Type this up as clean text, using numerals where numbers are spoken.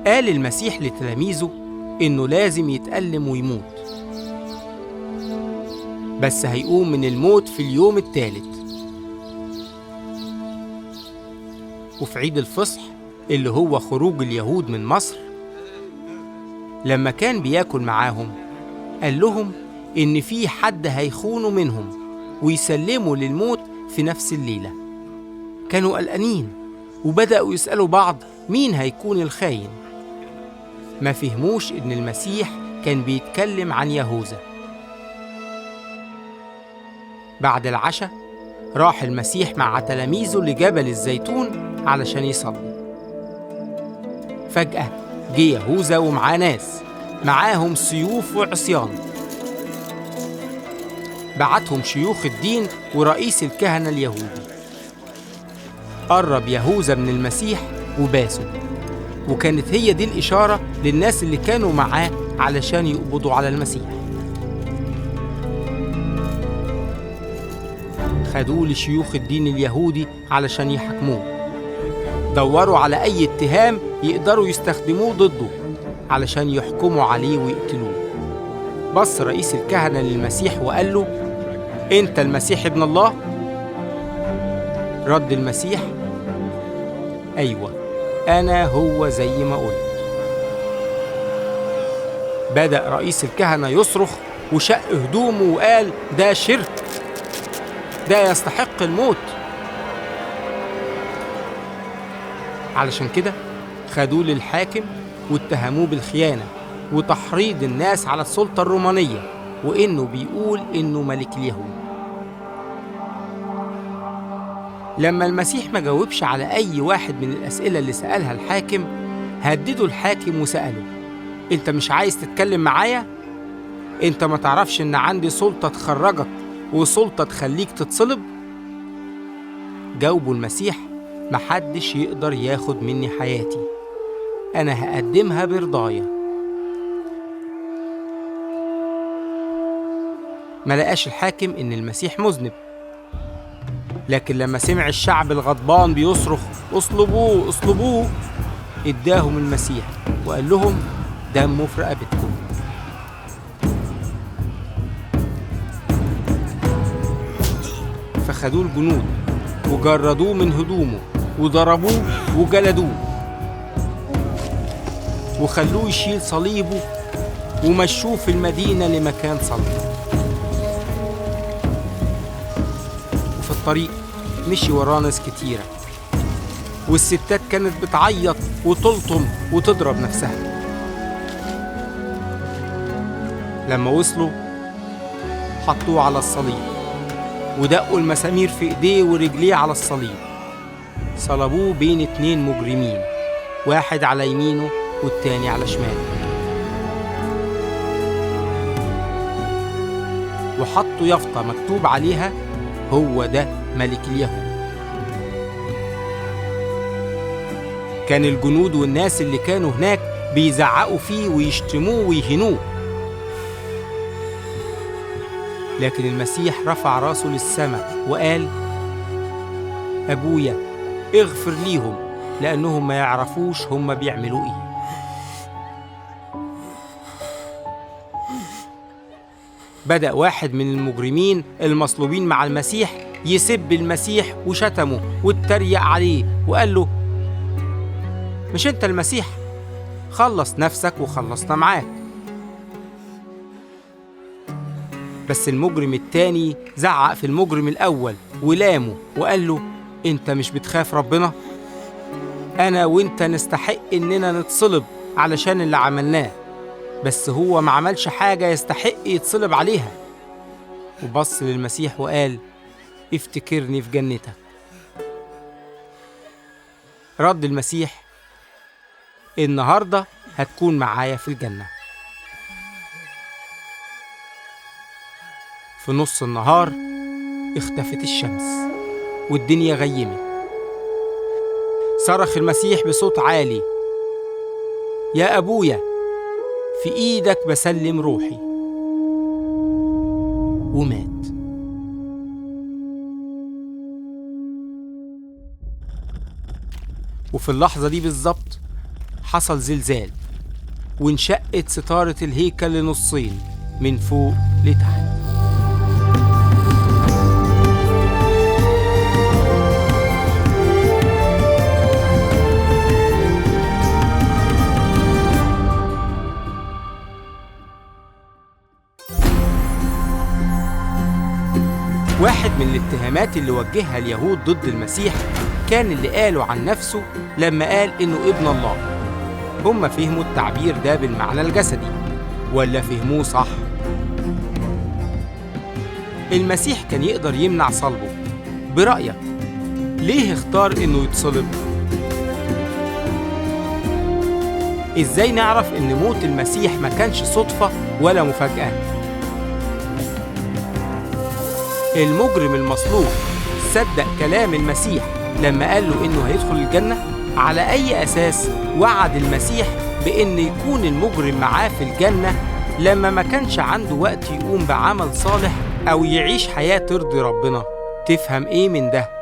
قال المسيح لتلاميذه إنه لازم يتألم ويموت، بس هيقوم من الموت في اليوم الثالث. وفي عيد الفصح اللي هو خروج اليهود من مصر، لما كان بياكل معاهم قال لهم إن في حد هيخونه منهم ويسلمه للموت في نفس الليلة. كانوا قلقانين وبدأوا يسألوا بعض مين هيكون الخاين. ما فهموش إن المسيح كان بيتكلم عن يهوذا. بعد العشاء راح المسيح مع تلاميذه لجبل الزيتون علشان يصلي. فجأة جه يهوذا ومعاه ناس معاهم سيوف وعصيان. بعتهم شيوخ الدين ورئيس الكهنة اليهودي. قرب يهوذا من المسيح وباسه، وكانت هي دي الإشارة للناس اللي كانوا معاه علشان يقبضوا على المسيح. خدوه لشيوخ الدين اليهودي علشان يحاكموه. دوروا على أي اتهام يقدروا يستخدموه ضده علشان يحكموا عليه ويقتلوه. بص رئيس الكهنة للمسيح وقال له: أنت المسيح ابن الله؟ رد المسيح: أيوة، أنا هو زي ما قلت. بدأ رئيس الكهنة يصرخ وشق هدومه وقال: ده شرك، ده يستحق الموت. علشان كده خدوه للحاكم واتهموه بالخيانة وتحريض الناس على السلطة الرومانية، وإنه بيقول إنه ملك اليهود. لما المسيح ما جاوبش على أي واحد من الأسئلة اللي سألها الحاكم، هدده الحاكم وسأله: أنت مش عايز تتكلم معايا؟ أنت ما تعرفش إن عندي سلطة تخرجك وسلطة تخليك تتصلب؟ جاوبوا المسيح: محدش يقدر ياخد مني حياتي، أنا هقدمها برضايا. ما لقاش الحاكم إن المسيح مذنب، لكن لما سمع الشعب الغضبان بيصرخ: اصلبوه اصلبوه، اداهم المسيح وقال لهم: دمه في رقبتكم. فخدوه الجنود وجردوه من هدومه وضربوه وجلدوه وخلوه يشيل صليبه ومشوه في المدينة لمكان صلبه. وفي الطريق مشي وراه ناس كتيرة، والستات كانت بتعيط وتلطم وتضرب نفسها. لما وصلوا حطوه على الصليب ودقوا المسامير في ايديه ورجليه على الصليب. صلبوه بين 2 مجرمين، واحد على يمينه والتاني على شماله، وحطوا يافطة مكتوب عليها: هو ده ملك اليهود. كان الجنود والناس اللي كانوا هناك بيزعقوا فيه ويشتموه ويهنوه، لكن المسيح رفع راسه للسماء وقال: أبويا اغفر ليهم لأنهم ما يعرفوش هم بيعملوا إيه. بدأ واحد من المجرمين المصلوبين مع المسيح يسب المسيح وشتمه واتريق عليه وقال له: مش أنت المسيح؟ خلص نفسك وخلصنا معاك. بس المجرم التاني زعق في المجرم الأول ولامه وقال له: أنت مش بتخاف ربنا؟ أنا وأنت نستحق إننا نتصلب علشان اللي عملناه، بس هو ما عملش حاجة يستحق يتصلب عليها. وبص للمسيح وقال: افتكرني في جنتك. رد المسيح: النهاردة هتكون معايا في الجنة. في نص النهار اختفت الشمس والدنيا غيمت. صرخ المسيح بصوت عالي: يا أبويا، في إيدك بسلم روحي. ومات. وفي اللحظة دي بالظبط حصل زلزال وانشقت ستارة الهيكل لنصين من فوق لتحت. واحد من الاتهامات اللي وجهها اليهود ضد المسيح كان اللي قاله عن نفسه لما قال إنه ابن الله. هم فهموا التعبير ده بالمعنى الجسدي ولا فهموه صح؟ المسيح كان يقدر يمنع صلبه. برأيك ليه اختار إنه يتصلب؟ إزاي نعرف إن موت المسيح ما كانش صدفة ولا مفاجأة؟ المجرم المصلوب صدق كلام المسيح لما قال له إنه هيدخل الجنة؟ على أي أساس وعد المسيح بإن يكون المجرم معاه في الجنة لما ما كانش عنده وقت يقوم بعمل صالح أو يعيش حياة ترضي ربنا؟ تفهم إيه من ده؟